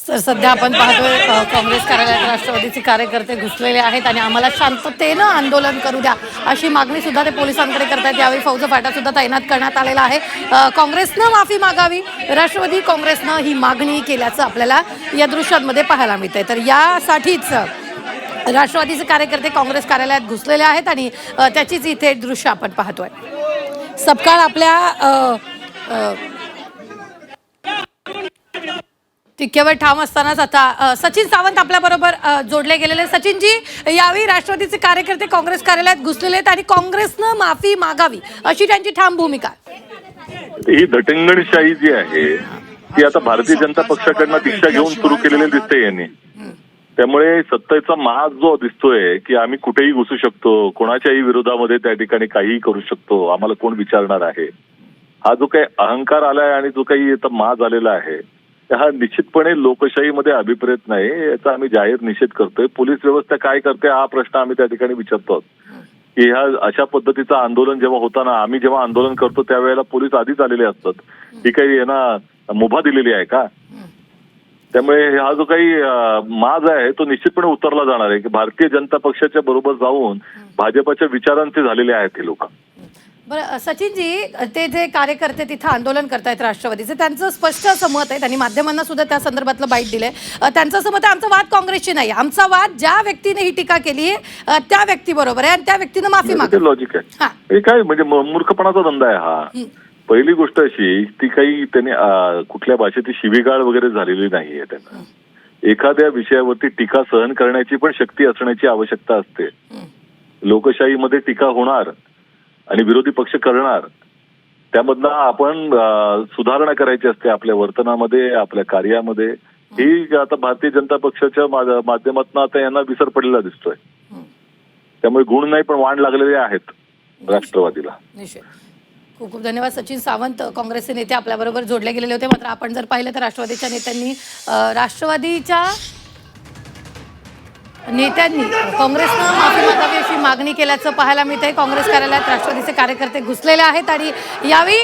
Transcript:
तर सध्या आपण पाहतोय काँग्रेस कार्यालयात राष्ट्रवादीचे कार्यकर्ते घुसलेले आहेत आणि आम्हाला शांततेनं आंदोलन करू द्या अशी मागणी सुद्धा ते पोलिसांकडे करतात। यावेळी फौज फाटा सुद्धा तैनात करण्यात आलेला आहे। काँग्रेसनं माफी मागावी, राष्ट्रवादी काँग्रेसनं ही मागणी केल्याचं आपल्याला या दृश्यांमध्ये पाहायला मिळतंय। तर यासाठीच राष्ट्रवादीचे कार्यकर्ते काँग्रेस कार्यालयात घुसलेले आहेत आणि त्याचीच इथे दृश्य आपण पाहतोय। सपकाळ आपल्या टिक्क्यावर ठाम असतानाच आता सचिन सावंत आपल्या बरोबर जोडले गेलेले। सचिनजी, यावेळी राष्ट्रवादीचे कार्यकर्ते काँग्रेस कार्यालयात घुसलेले आहेत आणि काँग्रेसनं माफी मागावी अशी त्यांची ठाम भूमिका। ही दटंगणशाही जी आहे ती आता भारतीय जनता पक्षाकडनं दीक्षा घेऊन सुरू केलेली दिसते यांनी। त्यामुळे सत्तेचा माज जो दिसतोय की आम्ही कुठेही घुसू शकतो, कोणाच्याही विरोधामध्ये त्या ठिकाणी काहीही करू शकतो, आम्हाला कोण विचारणार आहे, हा जो काही अहंकार आलाय आणि जो काही आता माज आलेला आहे हा निश्चितपणे लोकशाहीमध्ये अभिप्रेत नाही। याचा आम्ही जाहीर निषेध करतोय। पोलीस व्यवस्था काय करते हा प्रश्न आम्ही त्या ठिकाणी विचारतो की ह्या अशा पद्धतीचं आंदोलन जेव्हा होताना आम्ही जेव्हा आंदोलन करतो त्यावेळेला पोलीस आधीच आलेले असतात। ही काही यांना मुभा दिलेली आहे का? त्यामुळे हा जो काही माज आहे तो निश्चितपणे उतरला जाणार आहे की भारतीय जनता पक्षाच्या बरोबर जाऊन भाजपच्या विचारांचे झालेले आहेत हे लोक। बरं सचिनजी, ते जे कार्यकर्ते तिथं आंदोलन करतायत राष्ट्रवादीचे, त्यांचं स्पष्ट असं मत आहे, त्यांनी माध्यमांना सुद्धा त्या संदर्भातलं बाईट दिलंय। त्यांचं असं मत आहे आमचा वाद काँग्रेसची नाही, आमचा वाद ज्या व्यक्तीने ही टीका केली आहे त्या व्यक्तीबरोबर आहे आणि त्या व्यक्तीनं माफी मागितली। लॉजिक आहे हे काय म्हणजे मूर्खपणाचा धंदा आहे हा। पहिली गोष्ट अशी ती काही त्यांनी कुठल्या भाषेची शिवीगाळ वगैरे झालेली नाहीये। त्यांना एखाद्या विषयावरती टीका सहन करण्याची पण शक्ती असण्याची आवश्यकता असते। लोकशाहीमध्ये टीका होणार आणि विरोधी पक्ष करणार, त्यामधनं आपण सुधारणा करायची असते आपल्या वर्तनामध्ये, आपल्या कार्यामध्ये। ही आता भारतीय जनता पक्षाच्या माध्यमातून आता यांना विसर पडलेला दिसतोय। त्यामुळे गुण नाही पण वाण लागलेले आहेत राष्ट्रवादीला। खूप खूप धन्यवाद सचिन सावंत, काँग्रेसचे नेते आपल्याबरोबर जोडले गेलेले होते। मात्र आपण जर पाहिलं तर राष्ट्रवादीच्या नेत्यांनी काँग्रेसनं माफी मागावी अशी मागणी केल्याचं पाहायला मिळतंय। काँग्रेस कार्यालयात राष्ट्रवादीचे कार्यकर्ते घुसलेले आहेत आणि यावेळी